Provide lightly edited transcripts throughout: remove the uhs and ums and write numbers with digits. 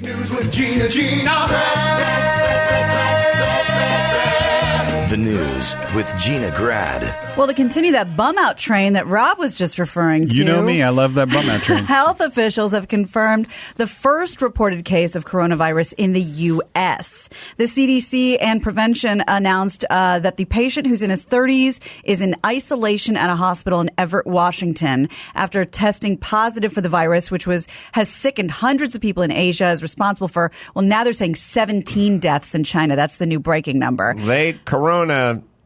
News with Gina. The news with Gina Grad. Well, to continue that bum-out train that Rob was just referring to. You know me, I love that bum-out train. Health officials have confirmed the first reported case of coronavirus in the U.S. The CDC and Prevention announced that the patient who's in his 30s is in isolation at a hospital in Everett, Washington, after testing positive for the virus, which has sickened hundreds of people in Asia, is responsible for, well, now they're saying 17 deaths in China. That's the new breaking number. Corona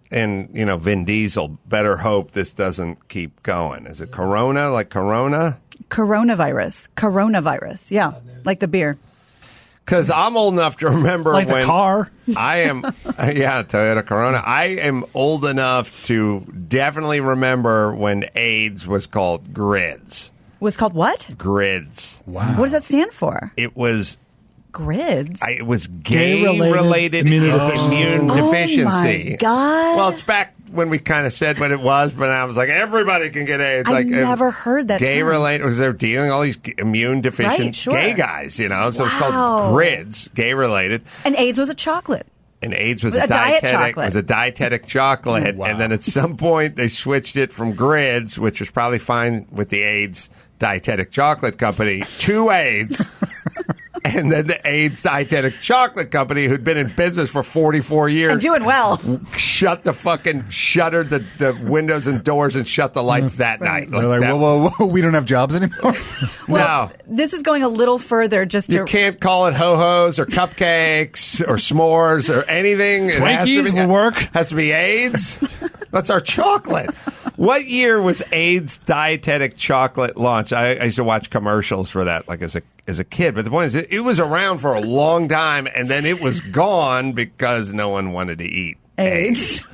and, Vin Diesel better hope this doesn't keep going. Is it Corona, like Corona? Coronavirus. Yeah, like the beer. Because I'm old enough to remember like when the car. I am, Toyota Corona. I am old enough to definitely remember when AIDS was called GRIDS. Was called what? GRIDS. Wow. What does that stand for? It was GRIDS. It was gay-related immune deficiency. Oh my God. Well, it's back when we kind of said what it was, but I was like, everybody can get AIDS. I've never heard that. Gay-related, was they're dealing all these immune deficient gay guys, so it's called GRIDS, gay-related. And AIDS was a chocolate. And AIDS was a dietetic chocolate. Wow. And then at some point they switched it from GRIDS, which was probably fine with the AIDS dietetic chocolate company, to AIDS. And then the AIDS dietetic chocolate company, who'd been in business for 44 years. And doing well. Shuttered the windows and doors and shut the lights that night. They're like, whoa, we don't have jobs anymore? Well, this is going a little further. You can't call it ho-hos or cupcakes or s'mores or anything. Twinkies will work. Has to be AIDS. That's our chocolate. What year was AIDS dietetic chocolate launched? I used to watch commercials for that, like as a kid. But the point is, it was around for a long time, and then it was gone because no one wanted to eat AIDS.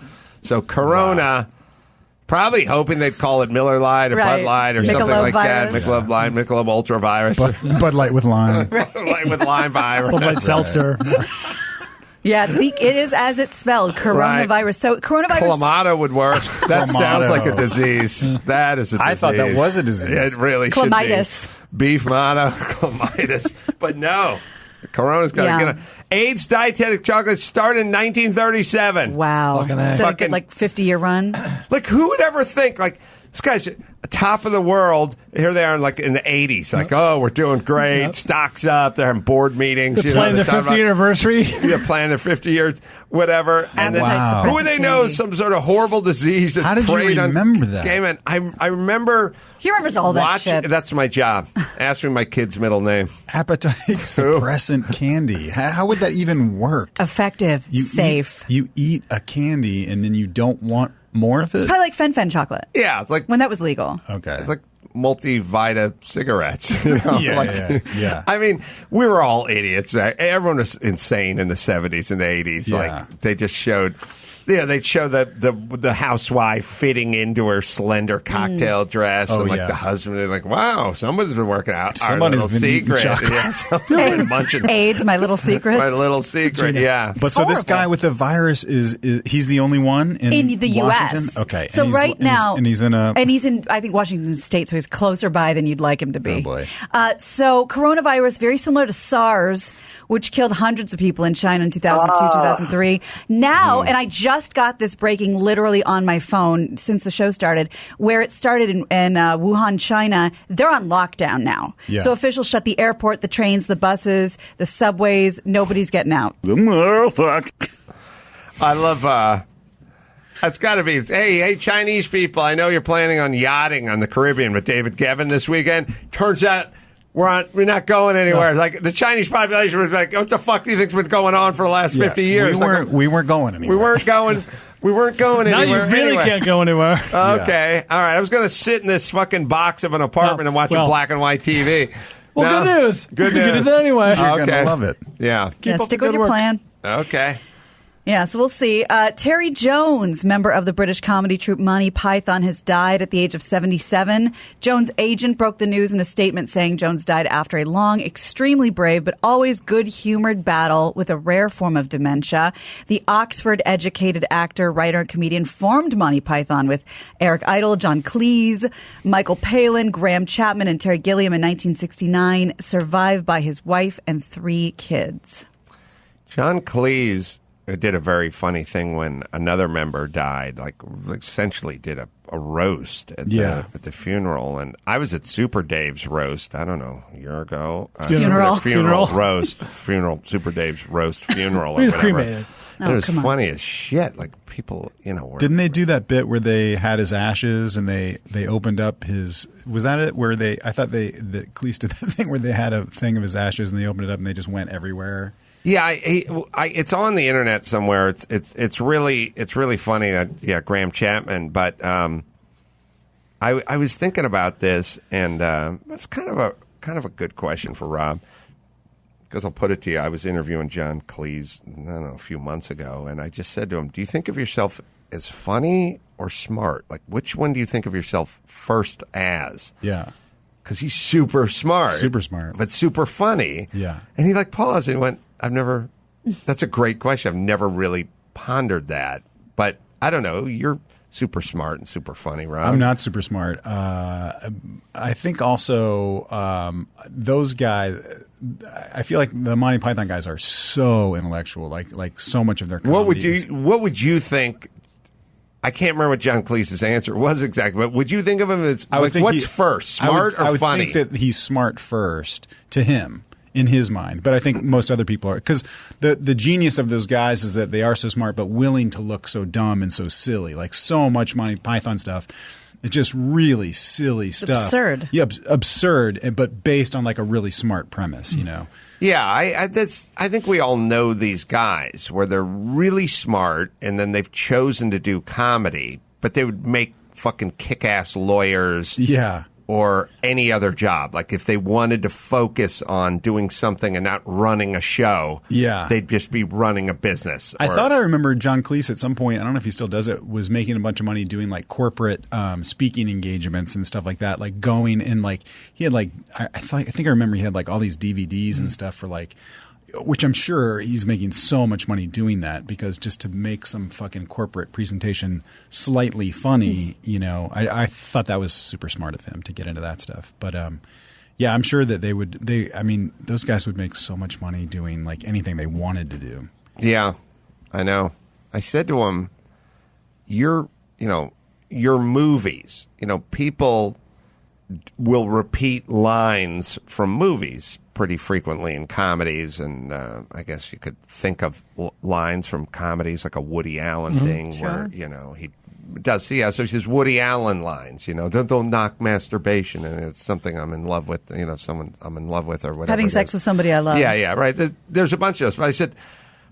So Corona, probably hoping they'd call it Miller Lite or Bud Light or something like that. Michelob Light, Michelob Ultra Virus. Bud Light with lime. Bud Light with lime virus. Bud Light seltzer. Yeah, it is as it's spelled, coronavirus. Right. So coronavirus. Clamato would work. That sounds like a disease. That is a disease. I thought that was a disease. It really Clamitis. Should be. Beef motto, clamitis. But no, Corona's got to get on. AIDS dietetic chocolate started in 1937. Wow. So a good, 50-year run? Like, who would ever think, this guy's top of the world. Here they are, in the 80s. We're doing great. Yep. Stock's up. They're having board meetings. They're planning their 50th anniversary. Yeah, planning their 50 years, whatever. And then, who would they know? Some sort of horrible disease. How did you remember that? Gay men. I remember. He remembers all that shit. That's my job. Ask me my kid's middle name. Appetite suppressant candy. How would that even work? Effective. Safe. You eat a candy and then you don't want more of it? It's probably like Fen chocolate. Yeah, it's like when that was legal. Okay. It's like multi-vita cigarettes. Yeah. I mean, we were all idiots. Everyone was insane in the 70s and the 80s. Yeah. They just showed. Yeah, they'd show the housewife fitting into her slender cocktail dress, and the husband is like, "Wow, someone's been working out." Somebody's our little secret, been munching AIDS, my little secret. My little secret, yeah. But so this guy with the virus is he's the only one in the Washington? U.S. Okay, so right now, he's in I think Washington State, so he's closer by than you'd like him to be. Oh boy. So coronavirus, very similar to SARS, which killed hundreds of people in China in 2002, 2003. Now, and I just got this breaking literally on my phone since the show started, where it started in Wuhan, China. They're on lockdown now. Yeah. So officials shut the airport, the trains, the buses, the subways. Nobody's getting out. I love... That's got to be, hey, Chinese people, I know you're planning on yachting on the Caribbean with David Gevin this weekend. Turns out we're not going anywhere. Like, the Chinese population was like, what the fuck do you think's been going on for the last 50 years? We weren't going anywhere. We weren't going anywhere. Now you really can't go anywhere. Okay. All right. I was going to sit in this fucking box of an apartment and watch a black and white TV. Well, good news. Good news. You can do that anyway. You're going to love it. Yeah. Stick with your plan. Okay. Yeah, so we'll see. Terry Jones, member of the British comedy troupe Monty Python, has died at the age of 77. Jones' agent broke the news in a statement saying Jones died after a long, extremely brave, but always good-humored battle with a rare form of dementia. The Oxford-educated actor, writer, and comedian formed Monty Python with Eric Idle, John Cleese, Michael Palin, Graham Chapman, and Terry Gilliam in 1969, survived by his wife and 3 kids. John Cleese did a very funny thing when another member died, like essentially did a roast at the funeral. And I was at Super Dave's roast, I don't know, a year ago. Funeral Roast. Super Dave's roast funeral. He or was whatever. cremated. And it was funny as shit. Like people, were... Didn't they do that bit where they had his ashes and they opened up his? Was that it? Where they? I thought that Cleese did that thing where they had a thing of his ashes and they opened it up and they just went everywhere. Yeah, it's on the internet somewhere. It's really funny that Graham Chapman. But I was thinking about this, and it's kind of a good question for Rob, because I'll put it to you. I was interviewing John Cleese, I don't know, a few months ago, and I just said to him, "Do you think of yourself as funny or smart? Like, which one do you think of yourself first as?" Yeah. Because he's super smart, but super funny. Yeah. And he paused and he went, that's a great question. I've never really pondered that. But I don't know. You're super smart and super funny, Rob. I'm not super smart. I think also those guys, I feel like the Monty Python guys are so intellectual, like so much of their comedy. What would you think? I can't remember what John Cleese's answer was exactly, but would you think of him as what's first, smart or funny? I would think that he's smart first to him. In his mind, but I think most other people are, because the genius of those guys is that they are so smart but willing to look so dumb and so silly. Like so much Monty Python stuff, it's just really silly stuff. Absurd. Yeah, absurd, but based on like a really smart premise, Yeah, I think we all know these guys where they're really smart and then they've chosen to do comedy, but they would make fucking kick-ass lawyers. Yeah. Or any other job. Like if they wanted to focus on doing something and not running a show, they'd just be running a business. I thought I remember John Cleese at some point, I don't know if he still does it, was making a bunch of money doing like corporate speaking engagements and stuff like that. Like going and like he had like I think I remember he had like all these DVDs and stuff for like, which I'm sure he's making so much money doing that, because just to make some fucking corporate presentation slightly funny, I thought that was super smart of him to get into that stuff. But yeah, I'm sure that those guys would make so much money doing like anything they wanted to do. Yeah, I know. I said to him, your movies, people will repeat lines from movies pretty frequently in comedies, and I guess you could think of lines from comedies like a Woody Allen thing, where he does. Yeah, so his Woody Allen lines, don't knock masturbation, and it's something I'm in love with. Someone I'm in love with, or whatever. Having sex with somebody I love. Yeah, right. There's a bunch of those, but I said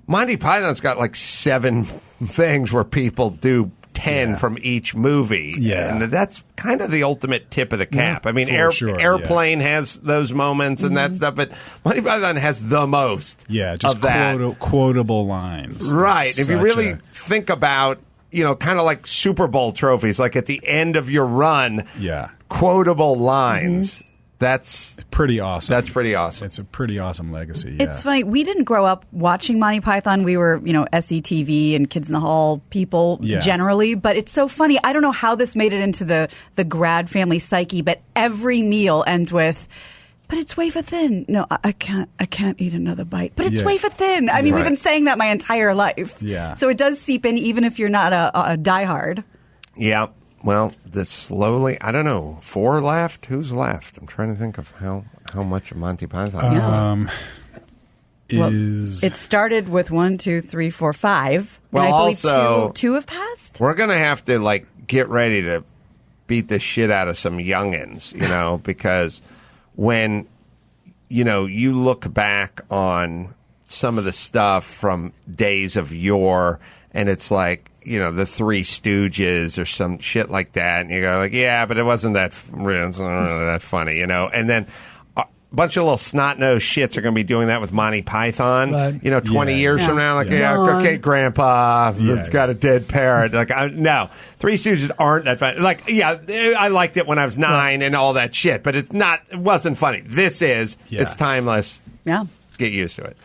Monty Python's got like 7 things where people do 10 from each movie. Yeah. And that's kind of the ultimate tip of the cap. I mean, Airplane has those moments and that stuff, but Monty Python has the most. Yeah, just quotable lines. Right. If you really think about, kind of like Super Bowl trophies, like at the end of your run, quotable lines. That's pretty awesome. That's pretty awesome. It's a pretty awesome legacy. Yeah. It's funny. We didn't grow up watching Monty Python. We were, SETV and Kids in the Hall people generally. But it's so funny. I don't know how this made it into the grad family psyche, but every meal ends with, but it's wafer thin. No, I can't eat another bite. But it's wafer thin. I mean, we've been saying that my entire life. Yeah. So it does seep in, even if you're not a diehard. Yeah. Well, slowly, I don't know, 4 left? Who's left? I'm trying to think of how much of Monty Python it started with 1, 2, 3, 4, 5. Well, and I believe also, two have passed. We're going to have to, get ready to beat the shit out of some youngins, because when, you look back on some of the stuff from days of yore, and it's like, the Three Stooges or some shit like that, and you go like, yeah, but it wasn't that funny, and then bunch of little snot-nosed shits are going to be doing that with Monty Python. Right. 20 years from now, okay, Grandpa, it's got a dead parrot. No, Three Stooges aren't that funny. I liked it when I was 9 and all that shit, but it wasn't funny. This is. Yeah. It's timeless. Yeah. Get used to it.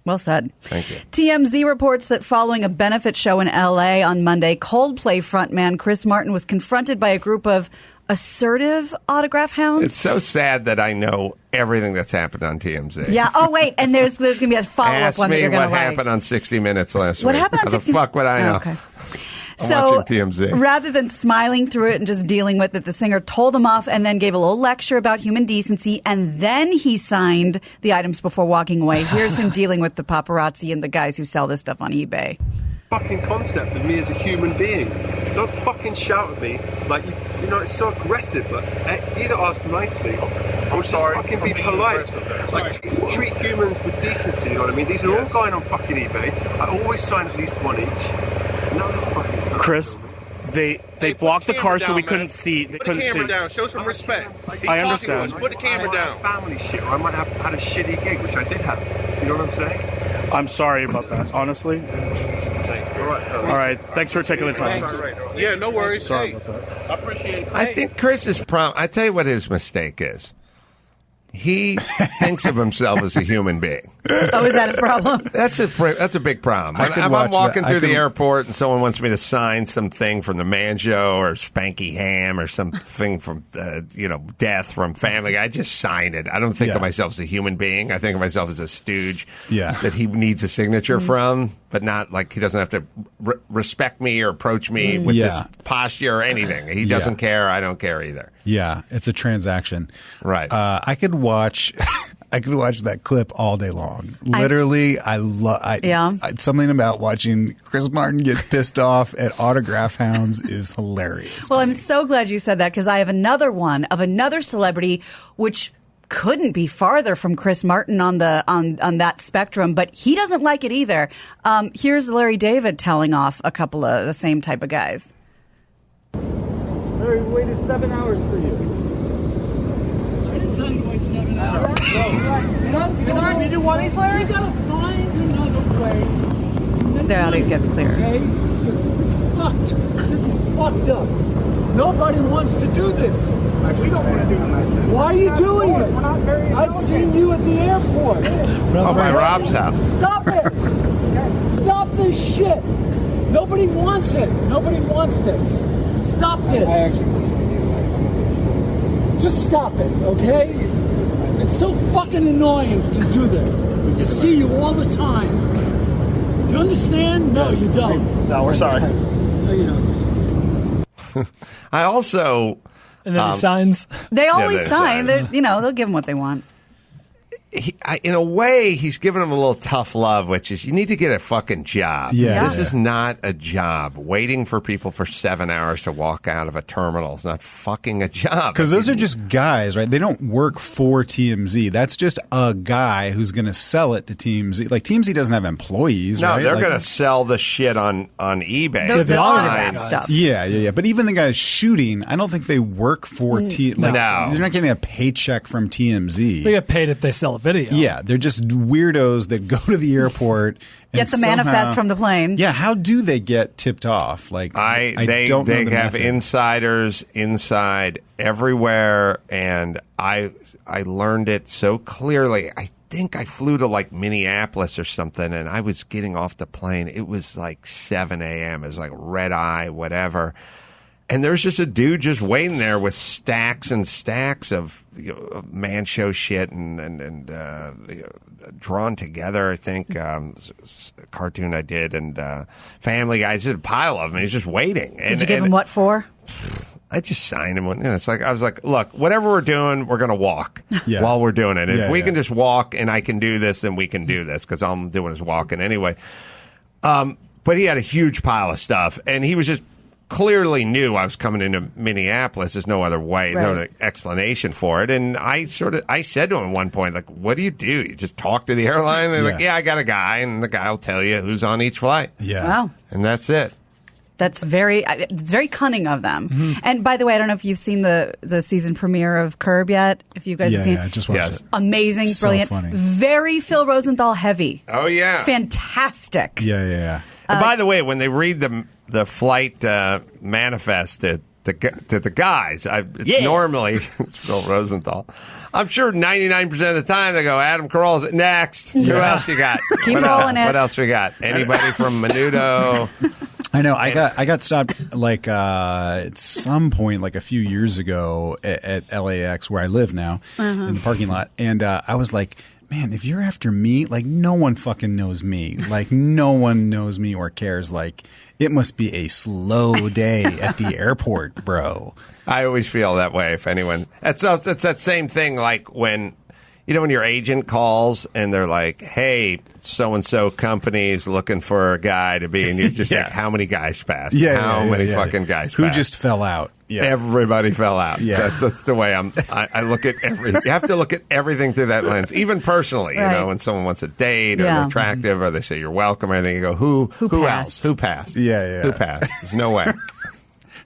Well said. Thank you. TMZ reports that following a benefit show in L.A. on Monday, Coldplay frontman Chris Martin was confronted by a group of assertive autograph hounds. It's so sad that I know everything that's happened on TMZ. Yeah. Oh, wait. And there's going to be a follow-up one that you're going to like. Ask me what happened on 60 Minutes last week. What happened on How 60 the fuck would I know? Oh, okay. I'm So watching TMZ. rather than smiling through it and just dealing with it, the singer told him off and then gave a little lecture about human decency, and then he signed the items before walking away. Here's him dealing with the paparazzi and the guys who sell this stuff on eBay. Fucking concept of me as a human being. Don't fucking shout at me like it's so aggressive. Like, either ask nicely or just fucking be polite. Like treat humans with decency. You know what I mean? These are all going on fucking eBay. I always sign at least one each. None of this fucking. Chris, they blocked the car so we couldn't see. They Put couldn't the camera see. down. Show some respect. He's I talking understand. to us. Put the camera down. Family shit, or I might have had a shitty gig, which I did have. You know what I'm saying? I'm sorry about that, honestly. All right, thanks for taking the time. Yeah, no worries. Sorry Hey, about that. I appreciate it. I think Chris's problem. I tell you what his mistake is. He thinks of himself as a human being. Oh, is that his problem? That's a big problem. I could If I'm watch walking that. through the airport and someone wants me to sign something from the Man Show or Spanky Ham or something from Death from Family, I just sign it. I don't think of myself as a human being. I think of myself as a stooge that he needs a signature from, but not like he doesn't have to respect me or approach me with this posture or anything. He doesn't care. I don't care either. Yeah, it's a transaction. Right. I could watch that clip all day long. Literally, I love something about watching Chris Martin get pissed off at autograph hounds is hilarious. Well, I'm so glad you said that because I have another one of another celebrity which couldn't be farther from Chris Martin on that spectrum, but he doesn't like it either. Here's Larry David telling off a couple of the same type of guys. Larry, we waited 7 hours for you. I didn't tell you to wait 7 hours. Can we do one each, Larry? We gotta find another way. The audio gets clear. Okay? This is fucked. This is fucked up. Nobody wants to do this. We don't want to do this. Why are you doing it? I've seen you at the airport. Oh, by Rob's house. Stop it. Stop this shit. Nobody wants it. Nobody wants this. Stop this. Just stop it, okay? It's so fucking annoying to do this. To see you all the time. Do you understand? No, you don't. No, we're sorry. No, you don't. I also... And then he signs. They always they sign. sign. They'll give them what they want. In a way, he's giving him a little tough love, which is you need to get a fucking job. Yeah. This is not a job. Waiting for people for 7 hours to walk out of a terminal is not fucking a job. Because those are just guys, right? They don't work for TMZ. That's just a guy who's going to sell it to TMZ. Like, TMZ doesn't have employees, No, right? they're Like, going to sell the shit on eBay. The autograph guys. stuff. Yeah. But even the guys shooting, I don't think they work for No. They're not getting a paycheck from TMZ. They get paid if they sell a video. Yeah, they're just weirdos that go to the airport and Get the manifest from the plane. Yeah, how do they get tipped off? Like They don't know the have method. insiders inside everywhere, and I learned it so clearly. I think I flew to like Minneapolis or something, and I was getting off the plane. It was like 7 a.m. It was like red eye, whatever. And there's just a dude just waiting there with stacks and stacks of Man Show shit and drawn together. I think a cartoon I did and Family Guy. Just a pile of them. He's just waiting. Did you give him what for? I just signed him. It's like I was like, look, whatever we're doing, we're going to walk while we're doing it. If we can just walk and I can do this, then we can do this because all I'm doing is walking anyway. But he had a huge pile of stuff, and he was just clearly knew I was coming into Minneapolis. There's no other way, no other explanation for it. And I said to him at one point, like, what do? You just talk to the airline? They're like, yeah, I got a guy, and the guy will tell you who's on each flight. Yeah. Wow. And that's it. It's very cunning of them. Mm-hmm. And by the way, I don't know if you've seen the season premiere of Curb yet. If you guys have seen Yeah, I just watched it. Amazing, So brilliant, funny. very Phil Rosenthal heavy. Oh, yeah. Fantastic. Yeah. And by the way, when they read the flight manifest to the guys, normally it's Phil Rosenthal. I'm sure 99% of the time they go, Adam Carolla's next. Who else you got? Keep rolling it. What else we got? Anybody from Menudo? I know. I got stopped like at some point, like a few years ago at LAX, where I live now, in the parking lot, and I was like, man, if you're after me, like no one fucking knows me, like no one knows me or cares. Like it must be a slow day at the airport, bro. I always feel that way. If anyone, it's that same thing. Like when your agent calls and they're like, "Hey, so and so company is looking for a guy to be," and you're just like, "How many guys passed? How many fucking guys? Who passed? just fell out? Yeah, Everybody fell out. Yeah. That's the way I look at everything. You have to look at everything through that lens, even personally. Right. When someone wants a date or Yeah. they're attractive or they say you're welcome or anything, you go, who passed? else? Who passed? Yeah. Who passed? There's no way.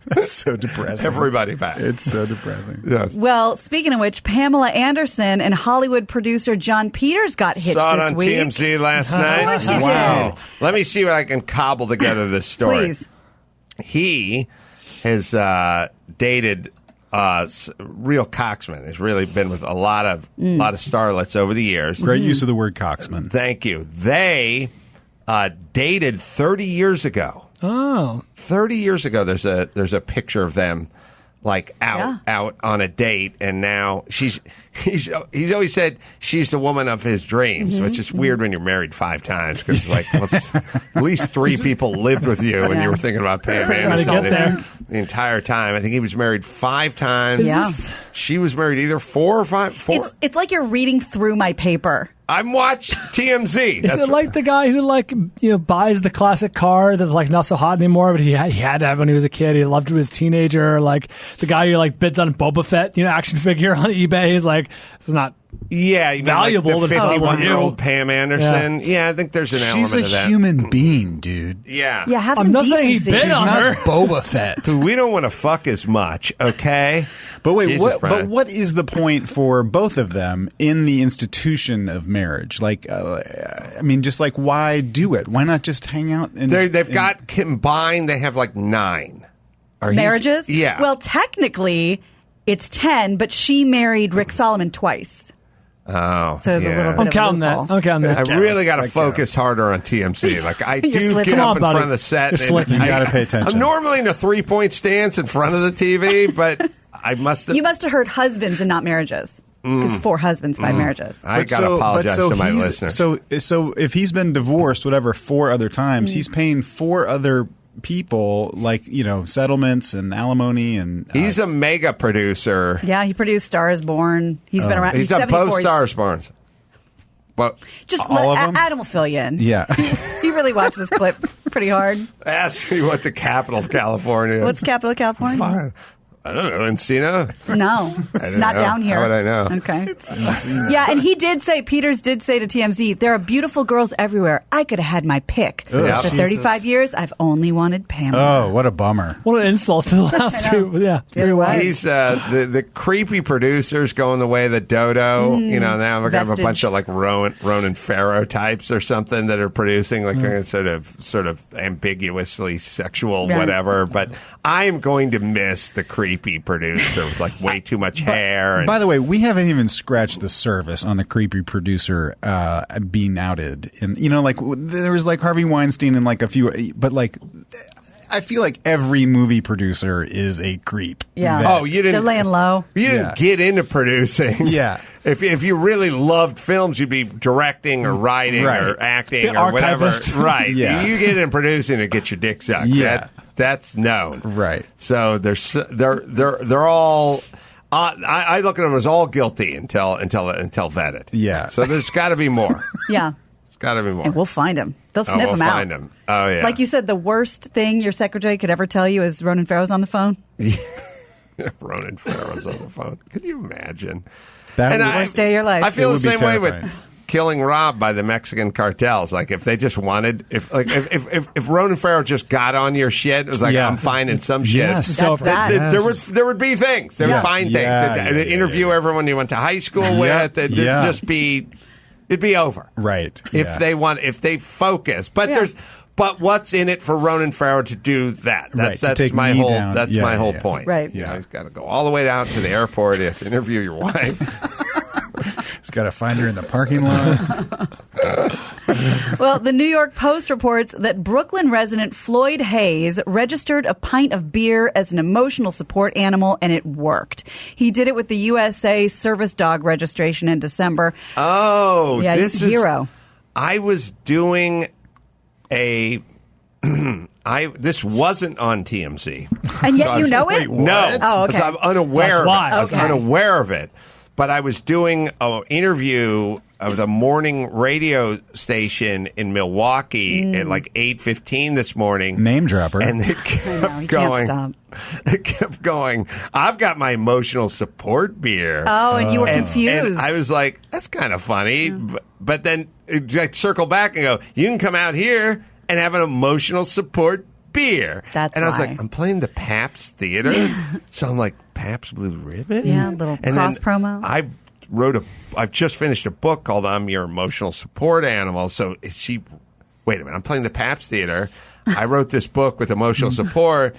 That's so depressing. Everybody passed. It's so depressing. Yes. Well, speaking of which, Pamela Anderson and Hollywood producer John Peters got hitched Saw it this on week. TMZ last night. Of course you Wow. did. Let me see what I can cobble together this story. Please. He has dated real cocksman. He's really been with a lot of starlets over the years. Great use of the word coxman. Thank you. They dated 30 years ago. Oh. 30 years ago, there's a picture of them like out on a date, and now he's always said she's the woman of his dreams, which is weird when you're married 5 times because at least 3 people lived with you when you were thinking about Pam Anderson the entire time. I think he was married 5 times. Yeah. She was married either 4 or 5. 4. It's like you're reading through my paper. I'm watching TMZ. Is it like the guy who buys the classic car that's not so hot anymore, but he had to have when he was a kid? He loved it as a teenager. Like the guy who bids on Boba Fett, action figure on eBay. He's like, it's not. Yeah, you valuable. Mean like the 51-year-old you. Pam Anderson. Yeah, I think there's an She's element of that. a human being, dude. Yeah. Yeah, have I'm some not saying he decency. bid She's on not her. Boba Fett. We don't want to fuck as much, okay? But wait, Jesus, Brian. what is the point for both of them in the institution of marriage? Like, why do it? Why not just hang out? They've got combined, they have 9. Marriages? Yeah. Well, technically, it's 10, but she married Rick Solomon twice. Oh, So there's a little bit I'm of counting a that. loophole. I'm counting that. I really got to That focus counts. harder on TMZ. I do slipping. get Come up on, in buddy. front of the set. You're slipping. You gotta pay attention. I'm normally in a 3-point stance in front of the TV, but I must have. You must have heard husbands and not marriages. Because 4 husbands, 5 marriages. I got to apologize to my listeners. So if he's been divorced, 4 other times, he's paying 4 other people settlements and alimony and He's a mega producer. Yeah, he produced Star is Born. He's been around. He's done 74. both Stars Barnes. But Just all of them? Adam will fill you in. yeah. He really watched this clip pretty hard. ask me what the capital of California is. What's the capital of California? Fine. I don't know. Encino? No, it's don't not know. down here. How would I know? Okay. Yeah, and Peters did say to TMZ, there are beautiful girls everywhere. I could have had my pick. Ugh. For 35 years, I've only wanted Pamela. Oh, what a bummer. What an insult to the last I know. 2. Yeah. It was. He's the creepy producers going the way of the dodo. Now we're going to have a Vestige. bunch of Ronan Farrow types or something that are producing sort of ambiguously sexual Yeah. whatever. But I'm going to miss the creepy producer with way too much hair. And, By the way, we haven't even scratched the surface on the creepy producer being outed. And there was Harvey Weinstein and a few, but I feel like every movie producer is a creep. Yeah. Oh, you didn't. They're laying low. You didn't get into producing. Yeah. If you really loved films, you'd be directing or writing Right. or acting The or whatever. archivist. Right. Yeah. You get in producing to get your dick sucked. Yeah. That's known. Right. So they're all. I look at them as all guilty until vetted. Yeah. So there's got to be more. Yeah. There's got to be more. And we'll find him. They'll sniff we'll him out. find him. Oh yeah. Like you said, the worst thing your secretary could ever tell you is Ronan Farrow's on the phone. Ronan Farrow's on the phone. Could you imagine? That And would- Worst day of your life. I feel It the would be same way terrifying. with killing robbed by the Mexican cartels. Like if they just wanted, if Ronan Farrow just got on your shit, it was like I'm finding some shit. Yes. So That's there would be things. They would find things. They'd interview everyone you went to high school with. It'd just be. It'd be over. Right. If they focus. But what's in it for Ronan Farrow to do that? That's my whole down. that's my whole point. Right. You know, he's got to go all the way down to the airport. He has to interview your wife. He's got to find her in the parking lot. Well, the New York Post reports that Brooklyn resident Floyd Hayes registered a pint of beer as an emotional support animal, and it worked. He did it with the USA service dog registration in December. Oh, yeah, this hero. I was doing this wasn't on TMZ. And yet you know it? No. Oh, okay. So I'm unaware That's of it. why. I was unaware of it. But I was doing an interview of the morning radio station in Milwaukee at like 8:15 this morning. Name dropper. And it kept going. Can't It kept going. I've got my emotional support beer. Oh, and you were confused. And I was like, that's kind of funny. But then like, circle back and go, you can come out here and have an emotional support beer. That's and I was why. like, I'm playing the Pabst Theater. So I'm like, Pabst Blue Ribbon? Yeah, a little cross promo. I've just finished a book called I'm Your Emotional Support Animal. So wait a minute, I'm playing the Pabst Theater. I wrote this book with emotional support.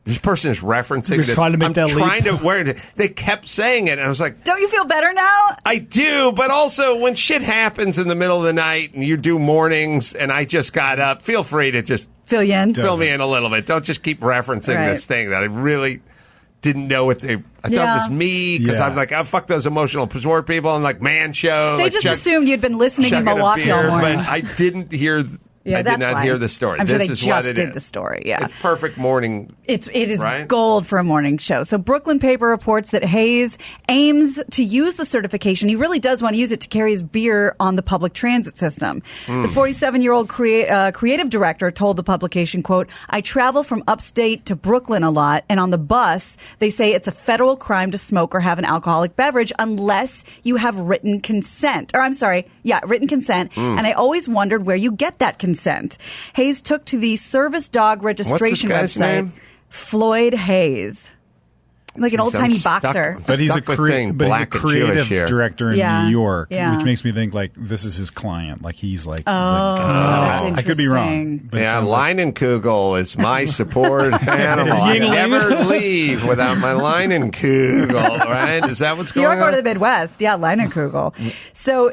This person is referencing You're this. trying to make that leap. They kept saying it, and I was like, don't you feel better now? I do, but also when shit happens in the middle of the night and you do mornings and I just got up, feel free to just Fill you in. fill me in a little bit. Don't just keep referencing this thing that I really didn't know what I thought it was me because I'm like, oh, fuck those emotional support people. I'm like, man show. They like just assumed you'd been listening in Milwaukee all morning. But I didn't hear. Yeah, I did not hear the story. I'm sure this they is just what it did is. the story. Yeah, it's perfect morning. It is right? gold for a morning show. So Brooklyn paper reports that Hayes aims to use the certification. He really does want to use it to carry his beer on the public transit system. The 47-year-old creative director told the publication, quote, I travel from upstate to Brooklyn a lot, and on the bus, they say it's a federal crime to smoke or have an alcoholic beverage unless you have written consent. Written consent. And I always wondered where you get that consent. Hayes took to the service dog registration What's this guy's website. name? Floyd Hayes. Like an old-timey boxer. But he's a Stuck with being black and creative Jewish here. director in Yeah. New York, Yeah. which makes me think like this is his client. Like he's like, that's I could be wrong. interesting. But it Yeah, sounds like- Leinenkugel is my support animal. I Yingling. never leave without my Leinenkugel, right? Is that what's You're going going on? to the Midwest. Yeah, Leinenkugel. So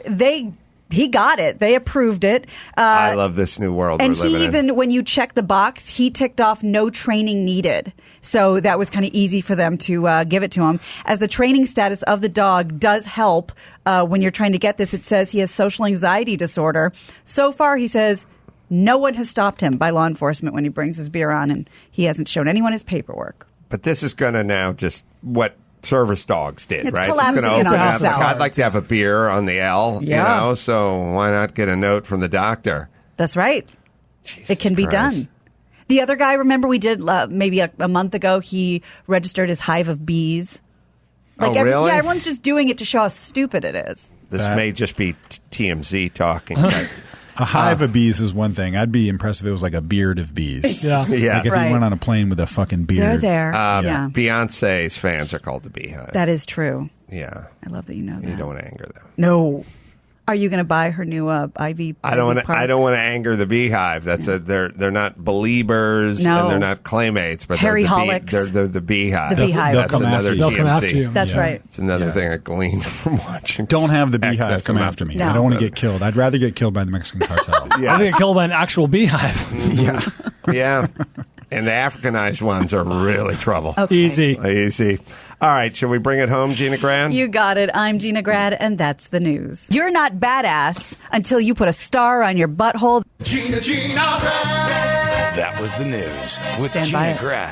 he got it. They approved it. I love this new world And we're living he even, in. when you check the box, he ticked off no training needed. So that was kind of easy for them to give it to him. As the training status of the dog does help when you're trying to get this, it says he has social anxiety disorder. So far, he says no one has stopped him by law enforcement when he brings his beer on, and he hasn't shown anyone his paperwork. But this is going to now just what service dogs did, It's right? collapsing gonna on open up. itself. I'd like to have a beer on the L, Yeah. you know, so why not get a note from the doctor? That's right. Jesus It can be Christ. done. The other guy, remember we did maybe a month ago, he registered his hive of bees. Really? Yeah, everyone's just doing it to show how stupid it is. This That- may just be TMZ talking. But A hive of bees is one thing. I'd be impressed if it was like a beard of bees. Yeah. yeah. Like if Right. he went on a plane with a fucking beard. They're there. Yeah, Beyonce's fans are called the Beehive. that is true. Yeah. I love that you know that. You don't want to anger them. No. Are you going to buy her new Ivy? I don't want Ivy to. I Park? don't want to anger the Beehive. They're not believers No. and they're not claymates, but Harry they're the Holics. they're the Beehive. The Beehive. They'll That's come another after you. They'll come TMZ. after you. That's Yeah. right. It's another thing I gleaned from watching. Don't have the beehive Access come amount. after me. No. I don't want to get killed. I'd rather get killed by the Mexican cartel. Yes. I think it killed by an actual beehive. Yeah. Yeah. And the Africanized ones are really trouble. Okay. Easy. Easy. All right, shall we bring it home, Gina Grad? You got it. I'm Gina Grad, and that's the news. You're not badass until you put a star on your butthole. That was the news with Stand by Gina it. Grad.